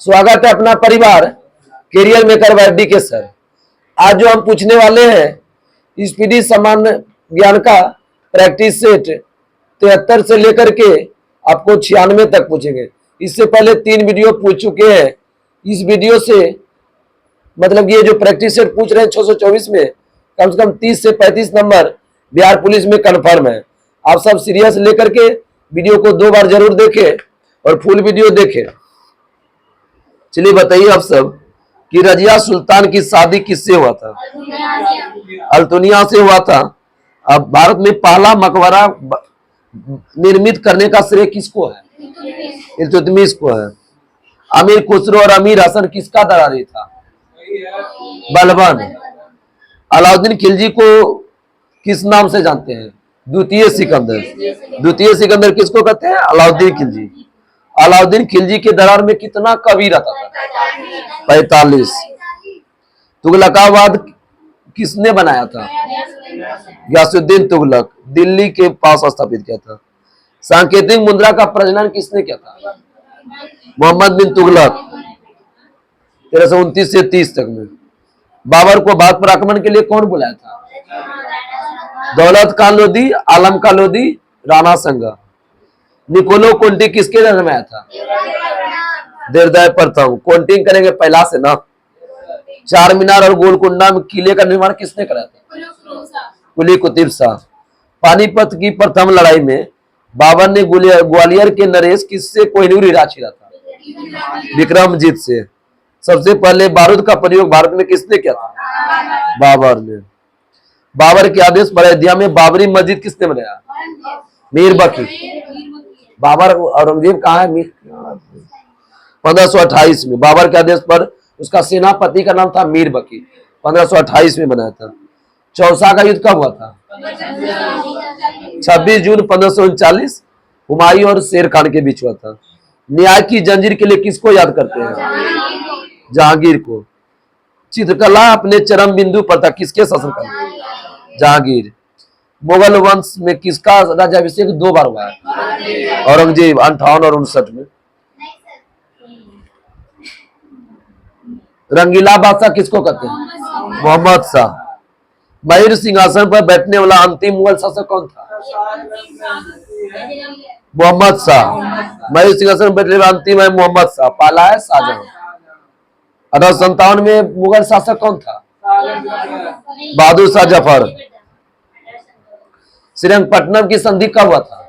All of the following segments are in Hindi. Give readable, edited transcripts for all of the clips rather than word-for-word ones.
स्वागत है अपना परिवार कैरियर मेकर वाइडी के सर। आज जो हम पूछने वाले हैं स्पीडी सामान्य ज्ञान का प्रैक्टिस सेट 73 से लेकर के आपको 96 तक पूछेंगे। इससे पहले 3 वीडियो पूछ चुके हैं। इस वीडियो से मतलब ये जो प्रैक्टिस सेट पूछ रहे हैं 624 में कम से कम 30 से 35 नंबर बिहार पुलिस में कन्फर्म है। आप सब सीरियस लेकर के वीडियो को 2 बार जरूर देखें और फुल वीडियो देखें। चलिए बताइए आप सब कि रजिया सुल्तान की शादी किससे हुआ था? अल्तुनिया से हुआ था। अब भारत में पहला मकबरा निर्मित करने का श्रेय किसको है? इल्तुतमिश को है। अमीर खुसरो और अमीर हसन किसका दरारी था? बलबन। अलाउद्दीन खिलजी को किस नाम से जानते हैं? द्वितीय सिकंदर। द्वितीय सिकंदर किसको कहते हैं? अलाउद्दीन खिलजी। अलाउद्दीन खिलजी के दरबार में कितना कवि रहता था? 45। तुगलकाबाद किसने बनाया था? गयासुद्दीन तुगलक। दिल्ली के पास स्थापित किया था। सांकेतिक मुद्रा का प्रजनन किसने किया था? मोहम्मद बिन तुगलक 1329 से 30 तक में। बाबर को भारत पर आक्रमण के लिए कौन बुलाया था? दौलत खान लोधी, आलम खान लोधी, राणा संगा। निकोलो कोंटी किसके दरबार में आया था? देवदाय प्रथम। कोंटिंग करेंगे पहला से ना। चार मीनार और गोलकुंडा में किले का निर्माण किसने कराया था? कुली कुतुब शाह। पानीपत की प्रथम लड़ाई में बाबर ने ग्वालियर के नरेश किससे कोहिनूर हीरा छीना था? विक्रमजीत से। सबसे पहले बारूद का प्रयोग भारत में किसने किया था? बाबर ने। बाबर के आदेश पर अयोध्या में बाबरी मस्जिद किसने बनाया? मीर बकी। बाबर औरंगजेब कहाँ है? 1528 में बाबर के आदेश पर उसका सेनापति का नाम था मीर बकी। 1528 में बनाया था। चौसा का युद्ध कब हुआ था? 26 जून 1539 हुमायूं और शेर खान के बीच हुआ था। न्याय की जंजीर के लिए किसको याद करते हैं? जहांगीर को। चित्रकला अपने चरम बिंदु पर था किसके शासनकाल में? जहांगीर। मुगल वंश में किसका राज्याभिषेक 2 बार हुआ है? औरंगजेब 58 और 59 में। रंगीला बादशाह किसको कहते हैं? मोहम्मद शाह। मयूर सिंहासन पर बैठने वाला अंतिम मुगल शासक कौन था? मोहम्मद शाह। मयूर सिंहासन पर बैठने वाला अंतिम है मोहम्मद शाह। पहला है शाहजहां। 1857 में मुगल शासक कौन था? बहादुर शाह जफर। श्रीरंगपट्टनम की संधि कब हुआ था?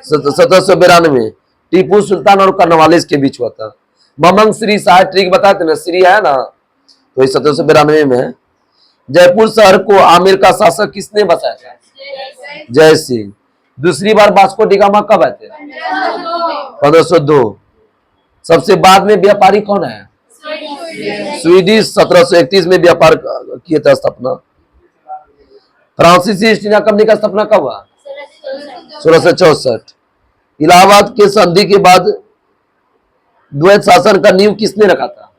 1792। टीपू सुल्तान और कर्नवालिस के बीच हुआ था। ममंग श्री शाह ट्रिक बताए थे ना, श्री है ना, तो 1792 में है। जयपुर शहर को आमेर का शासक किसने बसाया था? जय सिंह। दूसरी बार वास्को डी गामा कब आए थे? 1502। सबसे बाद में व्यापारी कौन है? स्वीडिश। 1731 में व्यापार किया था स्थापना। फ्रांसीसी ईस्ट इंडिया कंपनी का स्थापना कब हुआ? 1664। इलाहाबाद के संधि के बाद द्वैत शासन का नींव किसने रखा था?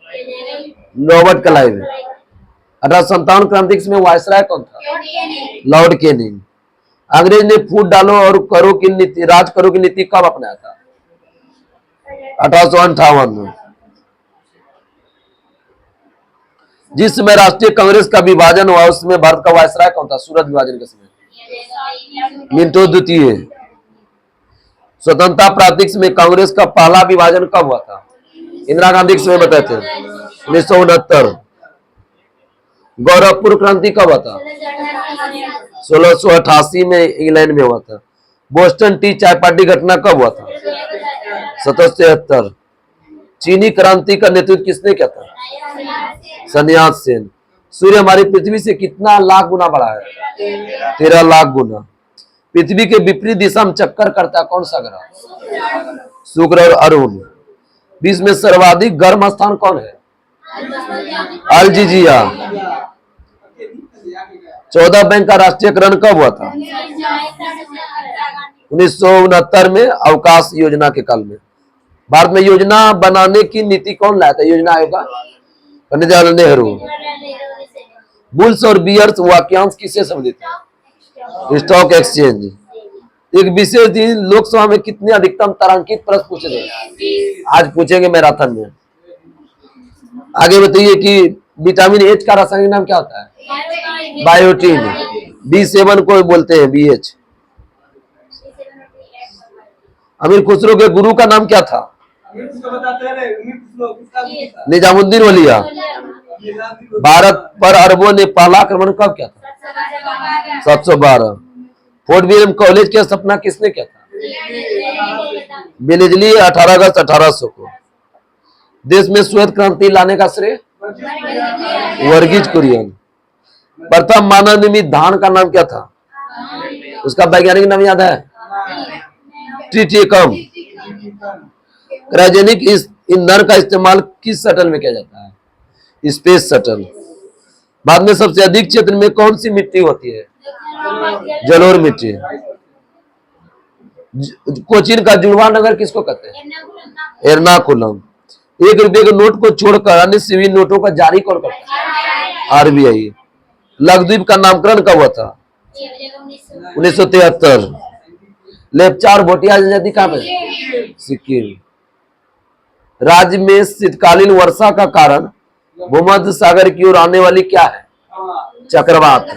Robert Clive. 1857 क्रांति में वायसराय कौन था? Lord Canning. अंग्रेज ने फूट डालो और करो की नीति, राज करो की नीति कब अपनाया था? 1858 में। जिस समय राष्ट्रीय कांग्रेस का विभाजन हुआ उस समय भारत का वायसराय कौन था? सूरत विभाजन के समय मिंटो द्वितीय। स्वतंत्रता प्रांतिक में कांग्रेस का पहला विभाजन कब हुआ था? इंदिरा गांधी के समय बताए थे 1969। गौरवपुर क्रांति कब हुआ था? 1688 में इंग्लैंड में हुआ था। बोस्टन टी चाय पार्टी घटना कब हुआ था? 1773। चीनी क्रांति का नेतृत्व किसने किया था? सन्यास सेन। सूर्य हमारी पृथ्वी से कितना लाख गुना बड़ा है? 13 लाख गुना। पृथ्वी के विपरीत दिशा में चक्कर करता है कौन सा ग्रह? शुक्र और अरुण। विश्व में सर्वाधिक गर्म स्थान कौन है? अल्जीरिया। 14 बैंक का राष्ट्रीयकरण कब हुआ था? 1969 में अवकाश योजना के काल में। भारत में योजना बनाने की नीति कौन लाया था? योजना आयोग का पंडित जवाहरलाल नेहरू। बुल्स और बियर्स वाक्यांश किससे संबंधित है? Stock exchange. एक विशेष दिन लोकसभा में कितने अधिकतम तारांकित प्रश्न पूछे गए? आज पूछेंगे मैराथन में। आगे बताइए कि विटामिन एच का रासायनिक नाम क्या होता है? बायोटीन। B7 को बोलते हैं BH। अमीर खुसरो के गुरु का नाम क्या था? निजामुद्दीन औलिया। भारत पर अरबों ने पहला आक्रमण कब किया था? 712। फोर्ट विलियम कॉलेज की स्थापना किसने किया था? बेनेजली 18 अगस्त 1800 को। देश में श्वेत क्रांति लाने का श्रेय वर्गीज कुरियन। प्रथम मानव निर्मित धान का नाम क्या था? उसका वैज्ञानिक नाम याद है? ट्रिटिकम। क्रायोजेनिक ईंधन का इस्तेमाल किस शटल में किया जाता है? Space shuttle. बाद में सबसे अधिक क्षेत्र में कौन सी मिट्टी होती है? जलोढ़ मिट्टी। कोचीन का जुड़वा नगर किसको कहते हैं? एर्नाकुलम। 1 रुपए के नोट को छोड़कर अन्य सभी नोटों का जारी कौन करता है? RBI। लक्षद्वीप का नामकरण कब हुआ था? 1973। लेप्चा और भोटिया जनजाति कहाँ पे? सिक्किम। राज्य में शीतकालीन वर्षा का कारण भूमध्य सागर की ओर आने वाली क्या है? चक्रवात।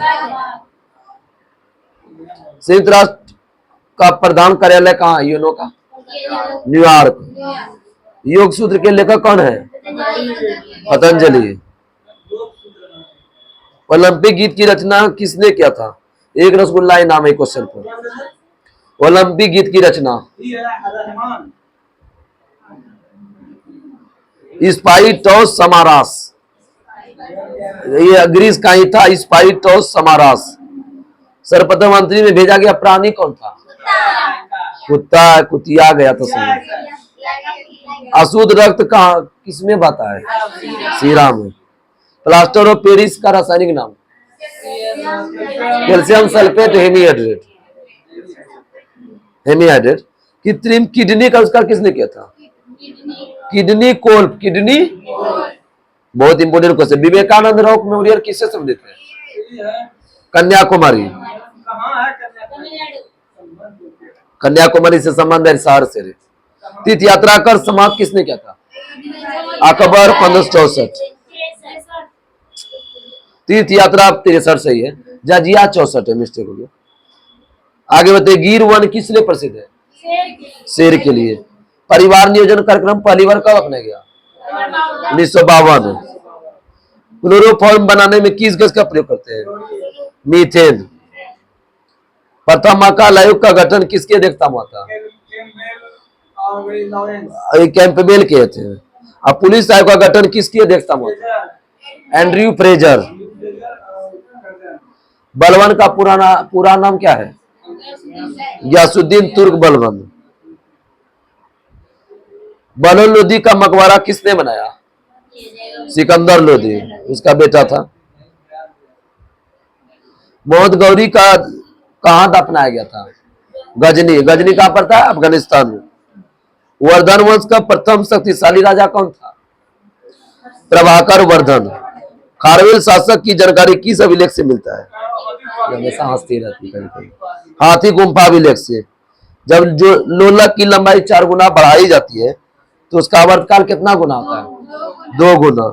संयुक्त राष्ट्र का प्रधान कार्यालय कहाँ है? यूएनओ का न्यूयॉर्क। योग सूत्र के लेखक कौन है? पतंजलि। ओलंपिक गीत की रचना किसने किया था? एक रसगुल्ला इनाम है क्वेश्चन पर। ओलंपिक गीत की रचना स्पाइटोस समारास। ये ग्रीस का ही था, स्पाइटोस समारास। सर्वप्रथम मंत्री में भेजा गया प्राणी कौन था? कुत्ता। कुतिया गया था समय। अशुद्ध रक्त कहाँ किसमें बहता है? सीरा में। प्लास्टर ऑफ पेरिस का रासायनिक नाम? Calcium sulphate hemihydrate. हेमीहाइड्रेट। कृत्रिम किडनी का आविष्कार किसने किया था? Kidney Kolff. किडनी बहुत important question. Vivekananda rock memorial किससे संबंधित है? कन्याकुमारी। कन्याकुमारी से संबंध है शहर से। तीर्थ यात्रा कर समाप्त किसने किया था? अकबर 1564। तीर्थ यात्रा 63 सही है। जजिया 64 है, मिस्टेक हो गया। आगे बताइए गिर वन किस लिए प्रसिद्ध है? शेर के लिए। परिवार नियोजन कार्यक्रम पहली बार कब अपनाया गया? 1952। क्लोरोफॉर्म बनाने में किस गैस का प्रयोग करते हैं? मीथेन। प्रथम अकाल आयोग का गठन किसके अध्यक्षता में हुआ था? कैंपबेल के थे। अब पुलिस आयोग का गठन किसकी अध्यक्षता में हुआ था? Andrew Fraser. बलबन का पूरा नाम क्या है? गयासुद्दीन तुर्क बलबन। बलौन लोदी का मकबरा किसने बनाया? सिकंदर लोदी, उसका बेटा था। मोहम्मद गौरी का कहां दफनाया गया था? गजनी। गजनी कहां पर था? अफगानिस्तान में। वर्धन वंश का प्रथम शक्तिशाली राजा कौन था? प्रभाकर वर्धन। खारवेल शासक की जानकारी किस अभिलेख से मिलता है? हमेशा हंसती रहती है। हाथी गुम्फा अभिलेख से। जब जो लोलक की लंबाई 4 गुना बढ़ाई जाती है तो उसका आवर्तकाल कितना गुना होता है? 2 गुना।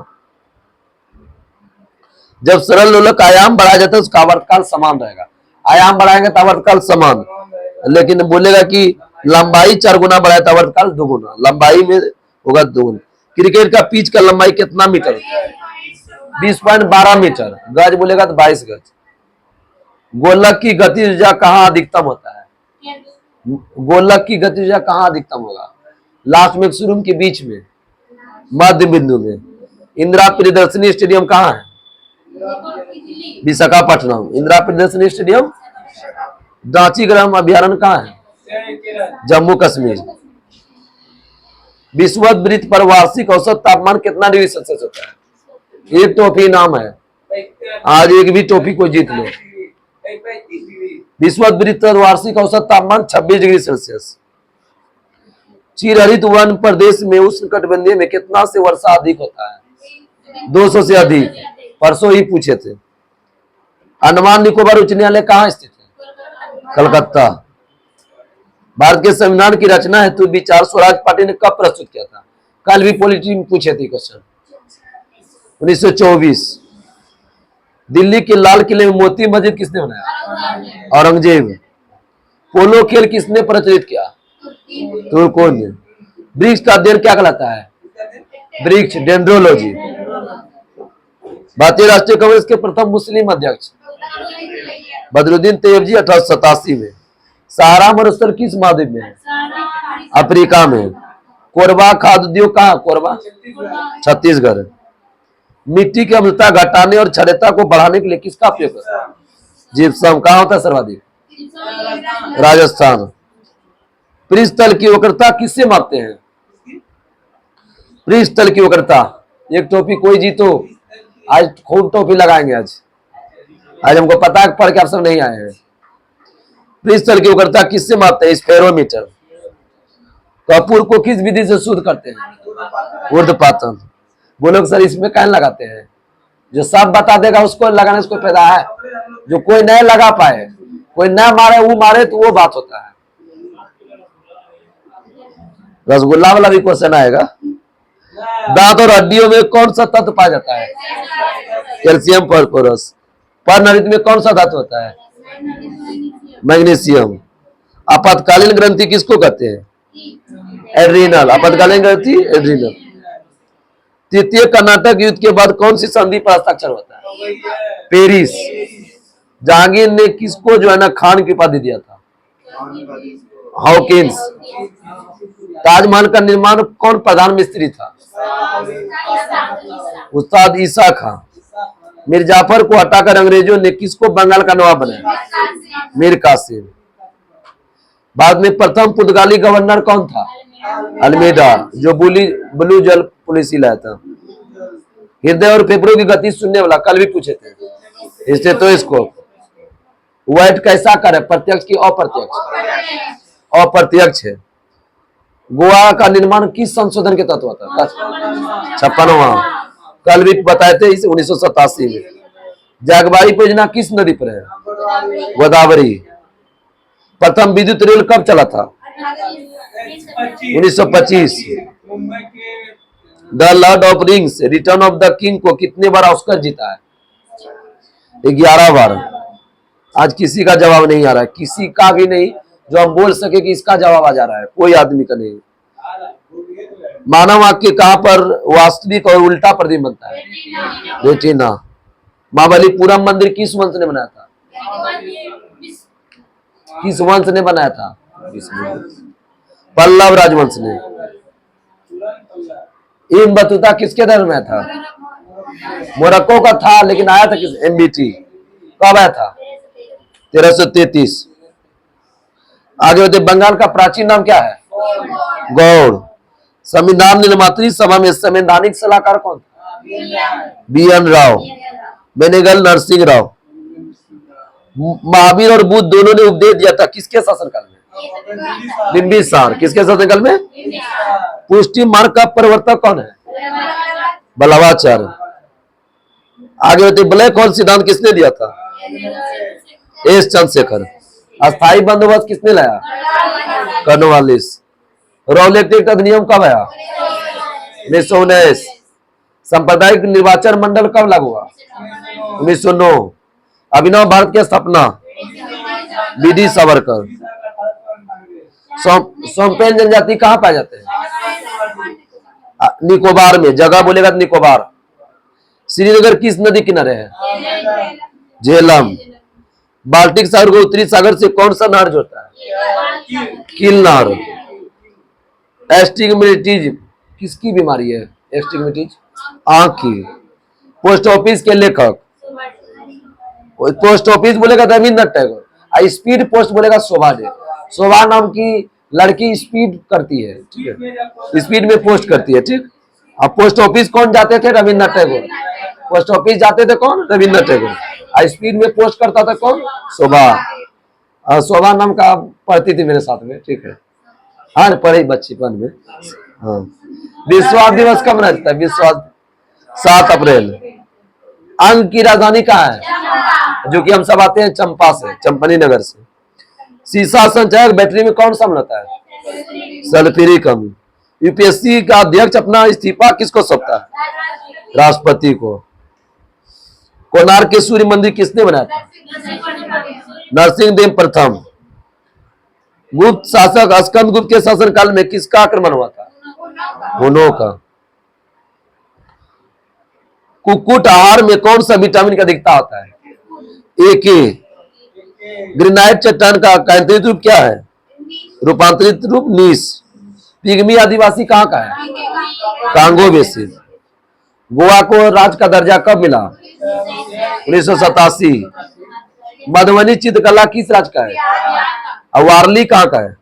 जब सरल लोलक आयाम बढ़ाया जाता है उसका आवर्तकाल समान रहेगा। आयाम बढ़ाएंगे तो आवर्तकाल समान, लेकिन बोलेगा कि लंबाई 4 गुना बढ़ाया तो आवर्तकाल 2 गुना। लंबाई में होगा 2 गुना। क्रिकेट का पिच का लंबाई कितना मीटर होता है? 20.12 मीटर। गज बोलेगा तो 22 गज। गोलक की गति ऊर्जा कहाँ अधिकतम होता है? गोलक की गति ऊर्जा कहाँ अधिकतम होगा? लास्ट मैक्सिमम के बीच में, मध्य बिंदु में। इंदिरा प्रियदर्शनी स्टेडियम कहाँ है? विशाखापट्टनम। इंदिरा प्रियदर्शनी स्टेडियम। रांची ग्राम अभ्यारण्य कहाँ है? जम्मू कश्मीर। विषुववृत्त पर वार्षिक औसत तापमान कितना डिग्री सेल्सियस होता है? एक टॉफी नाम है, आज एक भी टॉफी को जीत लो। विषुववृत्त पर वार्षिक औसत तापमान 26 डिग्री सेल्सियस। चिरहरित वन प्रदेश में उष्णकटिबंधीय में कितना से वर्षा अधिक होता है? 200 से अधिक। परसों ही पूछे थे। अंडमान निकोबार उच्च न्यायालय कहाँ स्थित है? कलकत्ता। भारत के संविधान की रचना हेतु विचार स्वराज पार्टी ने कब प्रस्तुत किया था? कल भी पॉलिटी में पूछे थे क्वेश्चन। 1924। दिल्ली के लाल किले में मोती मस्जिद किसने बनाया? औरंगजेब। पोलो खेल किसने प्रचलित किया? तुर्कों ने। वृक्ष का अध्ययन क्या कहलाता है? वृक्ष, डेंड्रोलॉजी। भारतीय राष्ट्रीय कांग्रेस के प्रथम मुस्लिम अध्यक्ष बदरुद्दीन तैयबजी 1887 में। सहारा मरुस्थल किस महाद्वीप में है? अफ्रीका में। कोरबा खाद्य उद्योग कहाँ? कोरबा, छत्तीसगढ़। मिट्टी की अम्लता घटाने और क्षारीयता को बढ़ाने के लिए किसका उपयोग करता है? जिप्सम। कहाँ होता है सर्वाधिक? राजस्थान। पृष्ठ तल की वक्रता किससे मापते हैं? पृष्ठ तल की वक्रता। एक टोपी कोई जीतो। आज खूब टोपी लगाएंगे। आज हमको पता है, पढ़ के आप सब नहीं आए हैं। पृष्ठ तल की वक्रता किससे मापते हैं? स्फेरोमीटर। कपूर को किस विधि से शुद्ध करते हैं? ऊर्ध्वपातन। बोलो सर इसमें कहने लगाते हैं? जो सब बता देगा उसको लगाने से कोई फायदा है? जो कोई नहीं लगा पाए, कोई न मारे वो मारे, तो वो बात होता है। रसगुल्ला वाला भी क्वेश्चन आएगा। दांत और हड्डियों में कौन सा तत्व पाया जाता है? Calcium, phosphorus. पर्णरित में कौन सा धातु होता है? मैग्नीशियम। आपातकालीन ग्रंथि किसको कहते हैं? एड्रीनल। आपातकालीन ग्रंथि एड्रीनल। तृतीय कर्नाटक युद्ध के बाद कौन सी संधि पर हस्ताक्षर होता है? पेरिस। जहांगीर ने किसको जो है ना खान की उपाधि दिया था? हॉकिंस। ताजमहल का निर्माण कौन प्रधान मिस्त्री था? उस्ताद ईसा खां। मीर जाफर को हटाकर अंग्रेजों ने किसको बंगाल का नवाब बनाया? मीर कासिम। बाद में प्रथम पुर्तगाली गवर्नर कौन था? अल्मेडा, जो ब्लू जल पॉलिसी लाया था। हृदय और फेफड़ों की गति सुनने वाला कल भी पूछे थे। स्टेथोस्कोप। वाइट कैसा कर है? प्रत्यक्ष की अप्रत्यक्ष? अप्रत्यक्ष है। गोवा का निर्माण किस संशोधन के तहत हुआ था? 56वां। कल भी बताए थे इस 1987 में। जागबाई परियोजना किस नदी पर है? गोदावरी। प्रथम विद्युत रेल कब चला था? 1925। The Lord of rings return of the king को कितने बार ऑस्कर जीता है? 11 बार। आज किसी का जवाब नहीं आ रहा है, किसी का भी नहीं जो हम बोल सके कि इसका जवाब आ जा रहा है, कोई आदमी का नहीं। मानव आंख के कहां पर वास्तविक और उल्टा प्रतिबिंब बनता है? रेटिना। महाबलीपुरम मंदिर किस वंश ने बनाया था? किस वंश ने बनाया था? पल्लव राजवंश ने। इब्न बतूता किसके धर्म में था? मोरक्को का था, लेकिन आया था किस? एमबीटी। कब आया था? 1333। आगे होते बंगाल का प्राचीन नाम क्या है? गौड़। संविधान निर्मात्री सभा में संवैधानिक सलाहकार कौन था? BN राव। बेनेगल नरसिंह राव। महावीर और बुद्ध दोनों ने उपदेश दिया था किसके शासनकाल में? बिंबिसार। किसके शासनकाल में? पुष्टि मार्ग का प्रवर्तक कौन है? बल्लभाचार्य। आगे होते ब्लैक होल सिद्धांत किसने दिया था? एस चंद्रशेखर। अस्थायी बंदोबस्त किसने लाया? कॉर्नवालिस। रॉलेट एक्ट अधिनियम कब आया? 1919। सांप्रदायिक निर्वाचन मंडल कब लागू हुआ? 1909। अभिनव भारत की स्थापना? BD सावरकर। सोम्पेन जनजाति कहाँ पाए जाते हैं? निकोबार में। जगह बोलेगा तो निकोबार। श्रीनगर किस नदी किनारे है? झेलम। बाल्टिक सागर को उत्तरी सागर से कौन सा नहर जोड़ता है? किल नहर। एस्टिग्मेटिज किसकी बीमारी है? एस्टिग्मेटिज आंख की। पोस्ट ऑफिस के लेखक? पोस्ट ऑफिस बोलेगा रविंद्रनाथ टैगोर। स्पीड पोस्ट बोलेगा शोभा डे। शोभा नाम की लड़की स्पीड करती है, ठीक है, स्पीड में पोस्ट करती है, ठीक। अब पोस्ट ऑफिस कौन जाते थे? रविंद्रनाथ टैगोर। पोस्ट ऑफिस जाते थे कौन? रविंद्रनाथ टैगोर। स्पीड में पोस्ट करता था कौन? शोभा। शोभा नाम का पढ़ती थी मेरे साथ में, ठीक है, हाँ पढ़ी बचपन में। हाँ। विश्व दिवस कब मनाता है? विश्व 7 अप्रैल। अंग की राजधानी कहाँ है? जो कि हम सब आते हैं चंपा से, चंपनी नगर से। सीसा संचायक बैटरी में कौन सा होता है? सल्फ्यूरिक अम्ल। यूपीएससी का अध्यक्ष अपना इस्तीफा किसको सौंपता है? राष्ट्रपति को। कोणार्क के सूर्य मंदिर किसने बनाया था? नरसिंहदेव प्रथम। गुप्त शासक स्कंद गुप्त के शासन काल में किसका आक्रमण हुआ था? हुनों का। कुक्कुट आहार में कौन सा विटामिन की अधिकता होता है? ए के। ग्रेनाइट चट्टान का आकृतिक रूप क्या है? रूपांतरित रूप नीस। पिग्मी आदिवासी कहाँ का है? Congo basin. गोवा को राज्य का दर्जा कब मिला? 1987। मधुबनी चित्रकला किस राज्य का है? और वारली कहाँ का है?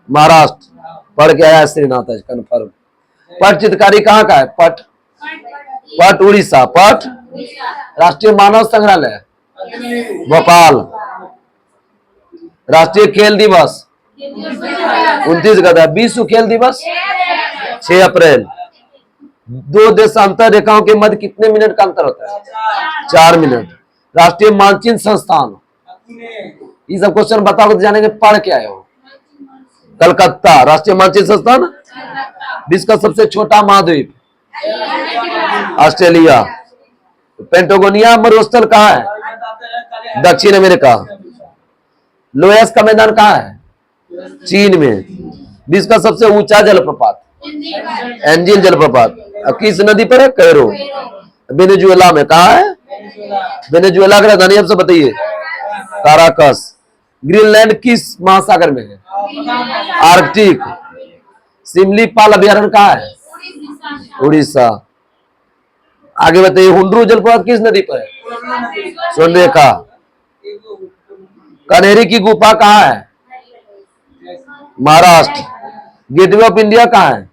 महाराष्ट्र। पढ़ के आया श्रीनाथ कन्फर्म। पट चित्रकारी कहाँ का है? पट उड़ीसा। पट राष्ट्रीय मानव संग्रहालय भोपाल। राष्ट्रीय खेल दिवस 29 गदा। विश्व खेल दिवस 6 अप्रैल। दो देशांतर रेखाओं के मध्य कितने मिनट का अंतर होता है? 4 मिनट। राष्ट्रीय मानचित्र संस्थान, ये सब क्वेश्चन बताओ तो जानेंगे पढ़ के आए हो। कलकत्ता। राष्ट्रीय मानचित्र संस्थान। विश्व का सबसे छोटा महाद्वीप ऑस्ट्रेलिया। पेंटागोनिया मरुस्थल कहाँ है? दक्षिण अमेरिका। लोयस का मैदान कहाँ है? चीन में। विश्व का सबसे ऊंचा जलप्रपात एंजिल जलप्रपात किस नदी पर है? कैरो। वेनेजुएला में। कहाँ है? वेनेजुएला की राजधानी आपसे बताइए। काराकस। ग्रीनलैंड किस महासागर में है? आर्कटिक। सिमलीपाल अभयारण्य कहाँ है? उड़ीसा। आगे बताइए हुंड्रू जलप्रपात किस नदी पर है? स्वर्णरेखा। कनेरी की गुफा कहाँ है? महाराष्ट्र। गेटवे ऑफ इंडिया कहाँ है?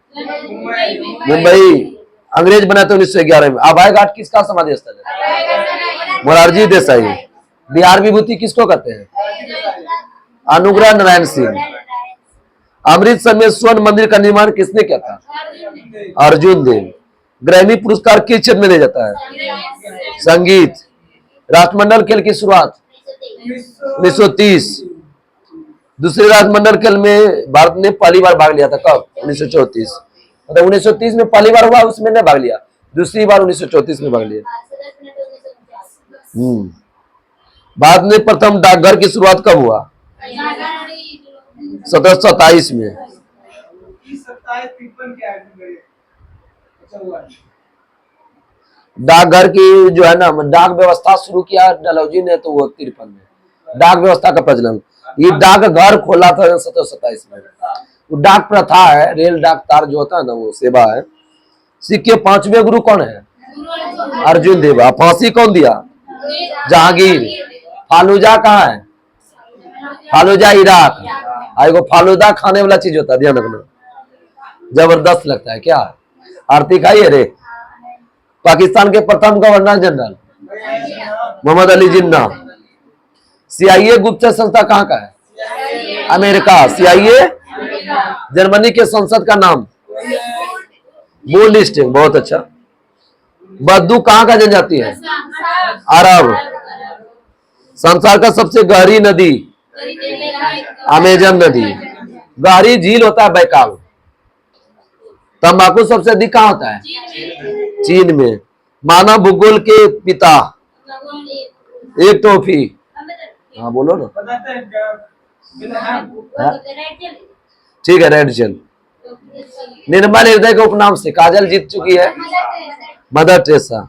मुंबई। अंग्रेज बनाए थे 1911 में। अभय घाट किसका समाधि स्थल है? मोरारजी देसाई। बिहार विभूति किसको कहते हैं? अनुग्रह नारायण सिंह। अमृतसर में स्वर्ण मंदिर का निर्माण किसने किया था? अर्जुन देव। ग्रैमी पुरस्कार किस क्षेत्र में दिया जाता है? संगीत। राष्ट्रमंडल खेल की शुरुआत 1930। दूसरे राष्ट्रमंडल खेल में भारत ने पहली बार भाग लिया था कब? 1934। मतलब 1930 में पहली बार हुआ, उसमें ने भाग लिया। दूसरी बार 1934 में भाग लिया। भारत में प्रथम डाकघर की शुरुआत कब हुआ? 1727 में। डाकघर की जो है ना डाक व्यवस्था शुरू किया डलहौजी ने, तो वो 53 में डाक व्यवस्था का प्रचलन। ये डाक घर खोला था 1727 में। वो डाक प्रथा है, रेल डाक तार जो होता है ना, वो सेवा है। सिख के 5वें गुरु कौन है? अर्जुन देव। फांसी कौन दिया? जहांगीर। फालूजा कहाँ है? फालूजा इराक। आएगो फालूदा खाने वाला चीज होता है, ध्यान रखना। जबरदस्त लगता है क्या? आरती खाइए रे। पाकिस्तान के प्रथम governor general Mohammad Ali Jinnah. CIA गुप्तचर संस्था कहाँ का है? अमेरिका। CIA जर्मनी के संसद का नाम? बुंडेस्टैग। बहुत अच्छा। बद्दू कहाँ का जनजाति है? अरब। संसार का सबसे गहरी नदी? अमेजन नदी। गहरी झील होता है बैकाल। तंबाकू सबसे अधिक कहाँ होता है? चीन में। मानव भूगोल के पिता? एक टॉफी। हाँ बोलो ना। ठीक है, रेड जेल। निर्मल हृदय के उपनाम से काजल जीत चुकी है मदर टेरेसा।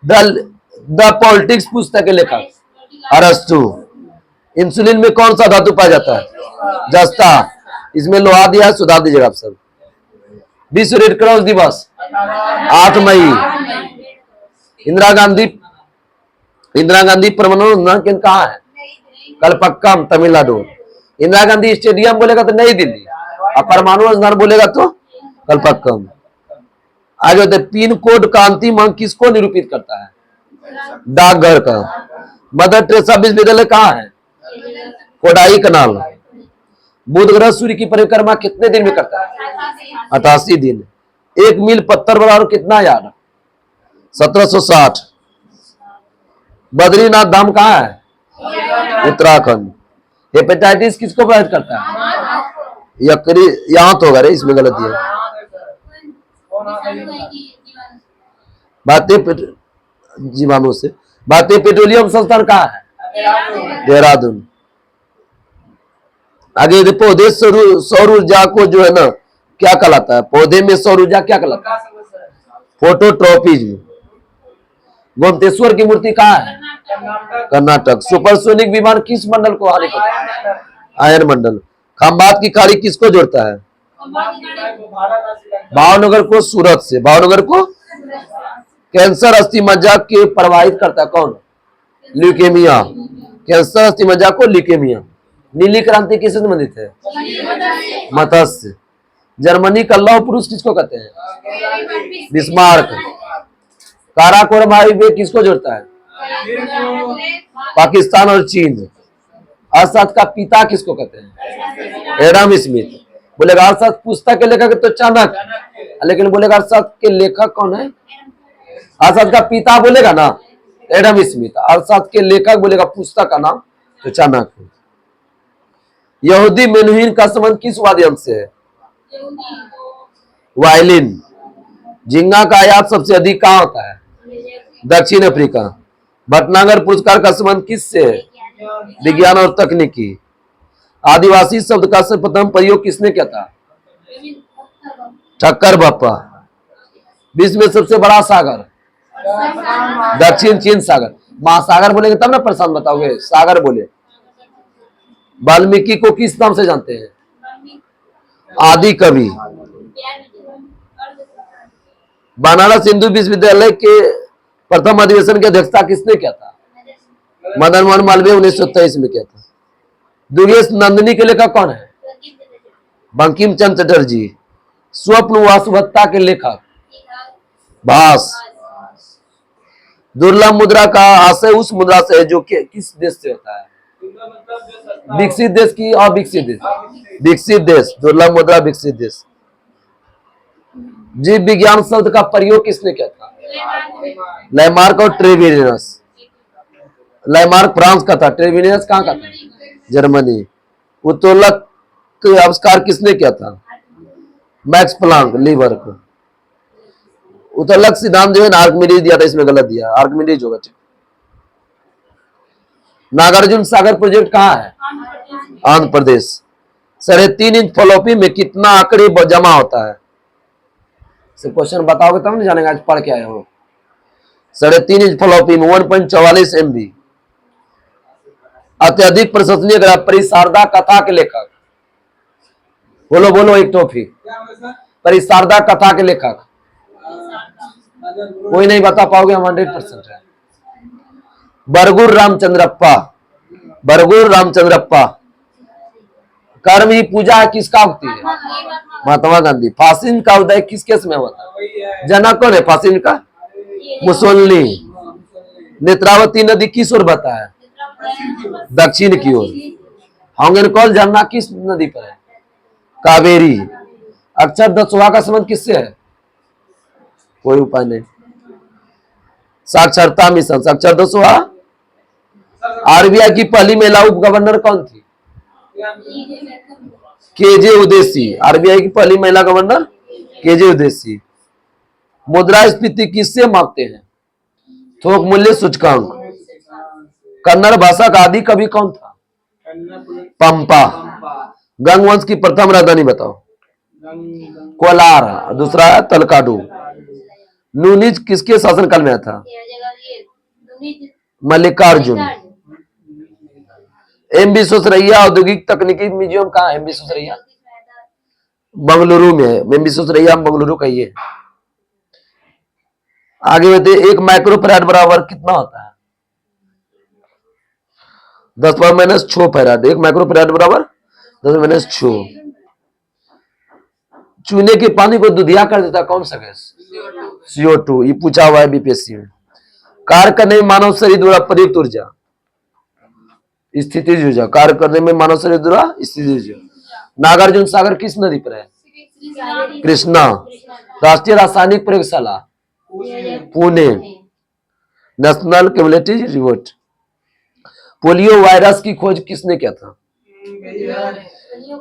द पॉलिटिक्स पुस्तक के लेखक अरस्तु। इंसुलिन में कौन सा धातु पाया जाता है? जस्ता। इसमें लोहा दिया है, सुधार दीजिएगा आप सब। विश्व रेड क्रॉस दिवस 8 मई। इंदिरा गांधी परमाणु केंद्र कहाँ है? कलपक्कम तमिलनाडु। इंदिरा गांधी स्टेडियम बोलेगा तो नई दिल्ली, और परमाणु संस्थान बोलेगा तो कलपक्कम। आगे होते पिन कोड का अंतिम अंक किसको निरूपित करता है? डाकघर का। मदर टेरेसा विश्वविद्यालय कहाँ है? कोडाई कनाल। बुध ग्रह सूर्य की परिक्रमा कितने दिन में करता है? 88 दिन। 1 मील पत्थर बराबर कितना यार्ड? 1760। बद्रीनाथ धाम कहाँ है? उत्तराखंड। हेपेटाइटिस किसको प्रभावित करता है? यकृत। यहाँ तो होगा रे, इसमें गलती है। जीवाणु से। भारतीय पेट्रोलियम संस्थान कहाँ है? देहरादून। आगे यदि पौधे सौर ऊर्जा को जो है ना क्या कहलाता है? पौधे में सौर ऊर्जा क्या कहलाता है? फोटोट्रोपिज्म। गोमतेश्वर की मूर्ति कहाँ है? कर्नाटक। सुपरसोनिक विमान किस मंडल को हानि करता है? आयन मंडल। खंबात की खाड़ी किसको जोड़ता है? भावनगर को सूरत से। भावनगर को कैंसर अस्थि मज्जा के प्रभावित करता है कौन? ल्यूकेमिया। कैंसर अस्थि मज्जा को ल्यूकेमिया। नीली क्रांति किससे संबंधित है? मत्स्य। जर्मनी का लौह पुरुष किसको कहते हैं? बिस्मार्क। काराकोरम हाईवे किसको जोड़ता है? पाकिस्तान और चीन। अर्थशास्त्र का पिता किसको कहते हैं? Adam Smith. बोलेगा अर्थशास्त्र पुस्तक के लेखक तो चाणक्य, लेकिन बोलेगा अर्थशास्त्र के लेखक कौन है? अर्थशास्त्र का पिता बोलेगा ना एडम स्मिथ। अर्थशास्त्र के लेखक बोलेगा पुस्तक का नाम तो चाणक्य। यहूदी मेनुहिन का संबंध किस वाद्य यंत्र से है? वायलिन। झींगा का आयात सबसे अधिक कहाँ होता है? दक्षिण अफ्रीका। भटनागर पुरस्कार का संबंध किससे है? विज्ञान और तकनीकी। आदिवासी शब्द का सर्वप्रथम प्रयोग किसने किया था? ठक्कर बप्पा। विश्व में सबसे बड़ा सागर? दक्षिण चीन सागर। महासागर बोलेंगे तब ना प्रशांत बताओगे। सागर बोले। वाल्मीकि को किस नाम से जानते हैं? आदि कवि। बनारस हिंदू विश्वविद्यालय के प्रथम अधिवेशन की अध्यक्षता किसने किया था? मदन मोहन मालवीय 1923 में किया था। दुर्गेश नंदिनी के लेखक कौन है? बंकिम चंद्र चटर्जी। स्वप्न वासुभत्ता के लेखक? भास। दुर्लभ मुद्रा का आशय उस मुद्रा से है जो किस देश से होता है? विकसित देश की अविकसित देश? विकसित देश। दुर्लभ मुद्रा विकसित देश। जीव विज्ञान शब्द का प्रयोग किसने किया था? लैमार्क और ट्रेविनियस। लैमार्क फ्रांस का था, ट्रेविनियस कहाँ का था? जर्मनी। उत्तोलक का आविष्कार किसने किया था? Max Planck. लीवर को। उत्तोलक सिद्धांत जो है आर्किमिडीज दिया था, इसमें गलत दिया। आर्किमिडीज होगा। नागार्जुन सागर प्रोजेक्ट कहाँ है? आंध्र प्रदेश। 3.5 इंच फ्लॉपी में कितना आंकड़े जमा होता है? क्वेश्चन बताओगे तब नहीं जानेगा, आज पढ़ के आए हो। 3.5 इंच फ्लॉपी में 1.44 MB। अत्यधिक प्रशंसनीय ग्रह परिसारदा कथा के लेखक? बोलो बोलो एक टॉफी। परिसारदा कथा के लेखक कोई नहीं बता पाओगे, हम 100% है। बरगुर रामचंद्रप्पा। बरगुर रामचंद्रप्पा। कर्म ही पूजा किसका होती है? महात्मा गांधी। फासिन का उदय किस केस में हुआ था? जनक कौन है फासिन का? मुसोलिनी। नेत्रावती नदी किस ओर बहता है? दक्षिण की ओर। हांगनकॉल झरना किस नदी पर है? कावेरी। अक्षर दसवा का संबंध किससे है? कोई उपाय नहीं। साक्षरता मिशन। साक्षर दसवा। आरबीआई की पहली महिला उप गवर्नर कौन थी? केजे उदेसी। आरबीआई की पहली महिला गवर्नर केजे उदेसी। मुद्रास्फीति किससे मापते हैं? थोक मूल्य सूचकांक। कन्नड़ भाषा का आदि कवि कौन था? पंपा। गंगवंश की प्रथम राजधानी बताओ। कोलार। दूसरा है तलकाडू। नूनिज किसके शासनकाल में आया था? मल्लिकार्जुन। एम विश्वेश्वरैया औद्योगिक तकनीकी म्यूजियम कहाँ है? एम विश्वेश्वरैया बंगलुरु में है। एम विश्वेश्वरैया बंगलुरु का ये। आगे बढ़ते। एक माइक्रोफैराड बराबर कितना होता है? 10⁻⁶ फैराड। एक माइक्रोफैराड बराबर 10⁻⁶। चूने के पानी को दुधिया कर देता कौन सा गैस? CO2। ये पूछा हुआ है बीपीएससी में। कार्य करने में मानव शरीर द्वारा प्रयुक्त ऊर्जा? स्थितिज ऊर्जा। कार्य करने में मानव शरीर द्वारा स्थितिज ऊर्जा। नागार्जुन सागर किस नदी पर है? कृष्णा। राष्ट्रीय रासायनिक प्रयोगशाला? Pune. National cumulative report. Polio virus की खोज किसने किया था?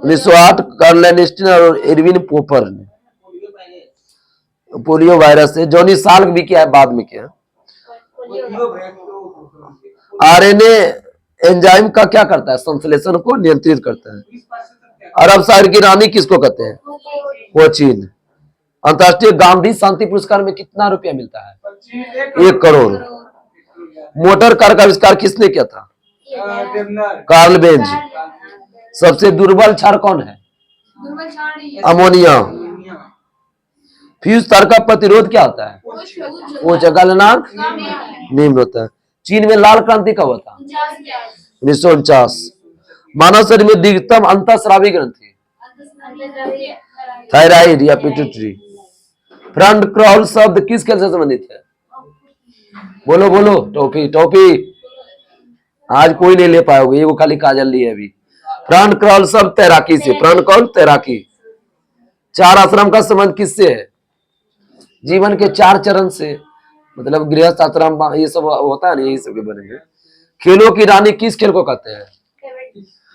1908 कार्ल लैनिस्टन और एडविन पोपर ने। पोलियो वायरस है। जौनी साल भी क्या है, बाद में क्या है। आरएनए एंजाइम का क्या करता है, संश्लेषण को नियंत्रित करता है। अरब सागर की रानी किसको कहते हैं, हो चीन। अंतर्राष्ट्रीय गांधी शांति पुरस्कार में कितना रुपया मिलता है, 1 करोड़। मोटर कार का आविष्कार किसने किया था, कार्ल बेंज। सबसे दुर्बल क्षार कौन है, अमोनिया। फ्यूज तार का प्रतिरोध क्या होता है, उच्च गलनांक निम्न होता है। चीन में लाल क्रांति कब हुआ था, 1949। मानव शरीर में दीर्घतम अंतःस्रावी ग्रंथि, थायराइड या पिट्यूटरी। फ्रंट क्रॉल शब्द किस खेल से संबंधित है, बोलो बोलो, टॉफी टॉफी। आज कोई नहीं ले पाओगे, ये वो खाली काजल ली है अभी। फ्रंट क्रॉल शब्द तैराकी से, फ्रंट क्रॉल तैराकी। 4 आश्रम का संबंध किससे है, जीवन के 4 चरण से, मतलब गृहस्थ आश्रम ये सब होता है ना, यही सब के बनेंगे। खेलों की रानी किस खेल को कहते हैं,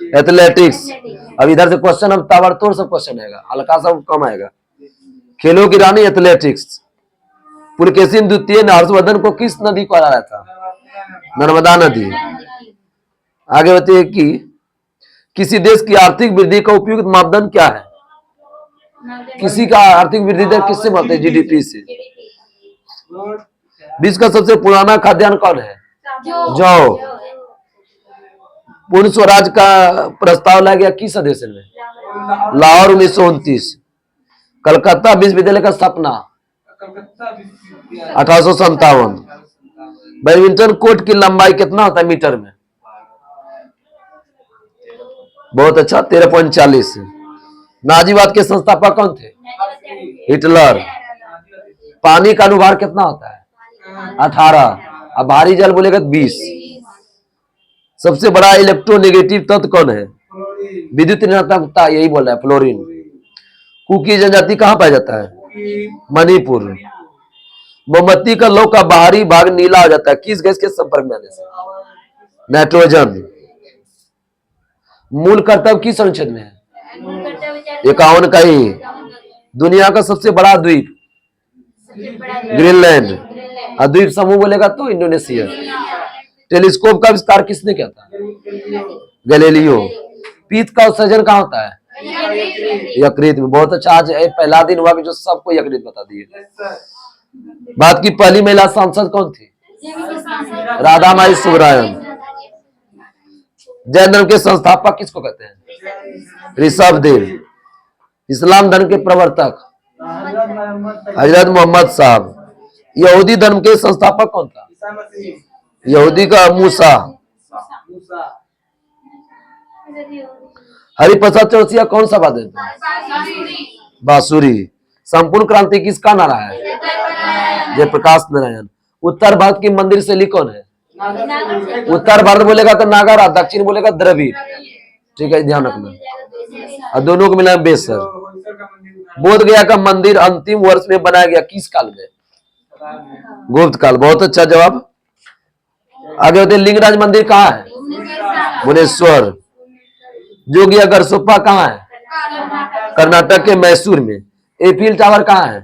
एथलेटिक्स। अब इधर से क्वेश्चन, अब ताबड़तोड़ सब क्वेश्चन आएगा, हल्का सा कम आएगा। खेलों की रानी एथलेटिक्स। पुलकेशिन द्वितीय ने हर्षवर्धन को किस नदी को हराया था, नर्मदा नदी। आगे बताइए कि किसी देश की आर्थिक वृद्धि का उपयुक्त मापदंड क्या है, किसी का आर्थिक वृद्धि दर किससे मापते हैं, जीडीपी से। विश्व का सबसे पुराना खाद्यान्न कौन है, जौ। पूर्ण स्वराज का प्रस्ताव लाया गया किस अधिवेशन में, लाहौर 1929। कलकत्ता विश्वविद्यालय का स्थापना 1857। बैडमिंटन कोर्ट की लंबाई कितना होता है मीटर में, बहुत अच्छा, 13.40। नाजीवाद के संस्थापक कौन थे, हिटलर। पानी का अनुभार कितना होता है, 18। अब भारी जल बोलेगा 20। सबसे बड़ा इलेक्ट्रोनेगेटिव तत्व कौन है, विद्युत ऋणात्मकता, यही बोल रहा है, फ्लोरीन। कुकी जनजाति कहाँ पाया जाता है, मणिपुर। मोमबत्ती का लौ का बाहरी भाग नीला हो जाता है किस गैस के संपर्क में आने से, नाइट्रोजन। मूल कर्तव्य किस अनुच्छेद में है, 51 का ही। दुनिया का सबसे बड़ा द्वीप, ग्रीनलैंड। द्वीप समूह बोलेगा तो इंडोनेशिया। टेलीस्कोप का आविष्कार किसने किया था, गैलीलियो। पीत का उत्सर्जन कहाँ होता है, यकृत में। बहुत अच्छा, आज पहला दिन हुआ कि जो सबको यकृत बता दिए। भारत की पहली महिला सांसद कौन थी, राधामाई सुब्रायन। जैन धर्म के संस्थापक किसको कहते हैं, ऋषभ देव। इस्लाम धर्म के प्रवर्तक हजरत मोहम्मद साहब। यहूदी धर्म के संस्थापक कौन था, यहूदी का मूसा। हरिप्रसाद चौरसिया कौन सा वाद्य यंत्र, बांसुरी। संपूर्ण क्रांति किसका नारा है, जयप्रकाश नारायण। उत्तर भारत की मंदिर शैली कौन है, उत्तर भारत बोलेगा तो नागारा, दक्षिण बोलेगा द्रविड़। ठीक है, ध्यान रखना। और दोनों को मिला बेसर। बोध गया का मंदिर अंतिम वर्ष में बनाया गया किस काल में, गुप्त काल। बहुत अच्छा जवाब। आगे होते लिंगराज मंदिर कहाँ है, भुवनेश्वर। जोगिया गरसोप्पा कहाँ है, कर्नाटक के मैसूर में। एफिल टावर कहाँ है,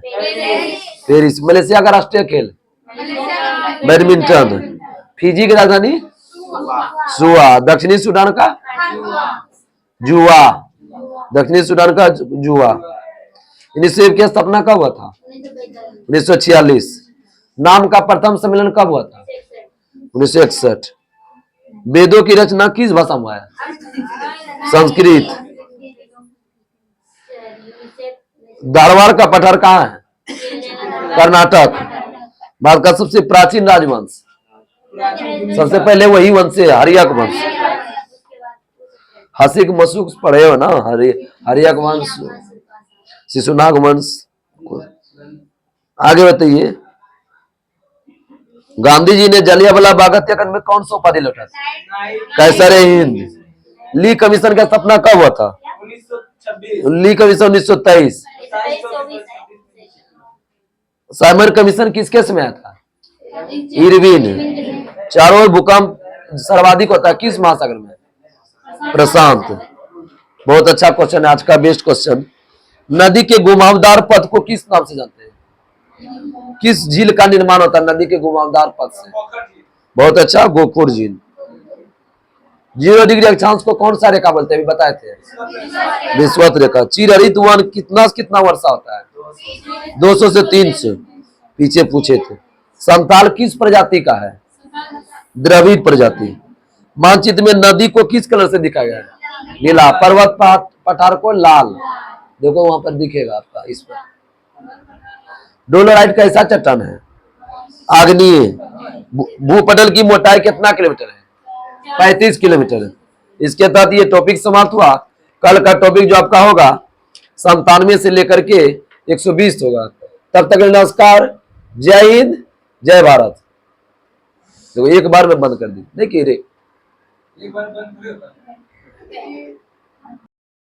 पेरिस। मलेशिया का राष्ट्रीय खेल बैडमिंटन। फिजी की राजधानी सुआ। दक्षिणी सूडान का जुआ, दक्षिणी सूडान का जुआ। यूनिसेफ की स्थापना कब हुआ था, 1946। नाम का प्रथम सम्मेलन कब हुआ था, 1961। वेदों की रचना किस भाषा में हुआ है, संस्कृत। धारवाड़ का पठार कहाँ है, कर्नाटक। भारत का सबसे प्राचीन राजवंश, सबसे पहले वही वंश है, हर्यक वंश। हसिक मसूक पढ़े हो ना, हर्यक वंश, शिशुनाग वंश। आगे बताइए, गांधी जी ने जलियांवाला बाग हत्याकांड में कौन सा उपाधि लौटा था, कैसर हिंद। ली कमीशन का स्थापना कब हुआ था, ली कमीशन 1923। साइमन कमीशन किसके समय आया था, इरविन। चारों ओर भूकंप सर्वाधिक होता है किस महासागर में, प्रशांत। बहुत अच्छा क्वेश्चन है, आज का बेस्ट क्वेश्चन। नदी के घुमावदार पथ को किस नाम से जानते हैं, किस झील का निर्माण होता है नदी के घुमावदार पथ से? बहुत अच्छा, गोपुर झील। 0 डिग्री अक्षांश को कौन सा रेखा बोलते हैं, अभी बताए थे, विषुवत रेखा। चिरहरित वन कितना वर्षा होता है? 200 से 300, पीछे पूछे थे। संताल किस प्रजाति का है? द्रविड़ प्रजाति। मानचित्र में नदी को किस कलर से दिखाया गया है? नीला। पर्वत पठार को लाल, देखो वहां पर दिखेगा आपका इस पर। डोलोराइट कैसा चट्टान है? आग्नेय। भूपटल की मोटाई कितना किलोमीटर है? 35 किलोमीटर। इसके तहत ये टॉपिक समाप्त हुआ। कल का टॉपिक जो आपका होगा 97 से लेकर के 120 होगा। तब तक नमस्कार, जय हिंद, जय भारत। तो एक बार में बंद कर दी, देखिए रे, एक बार बंद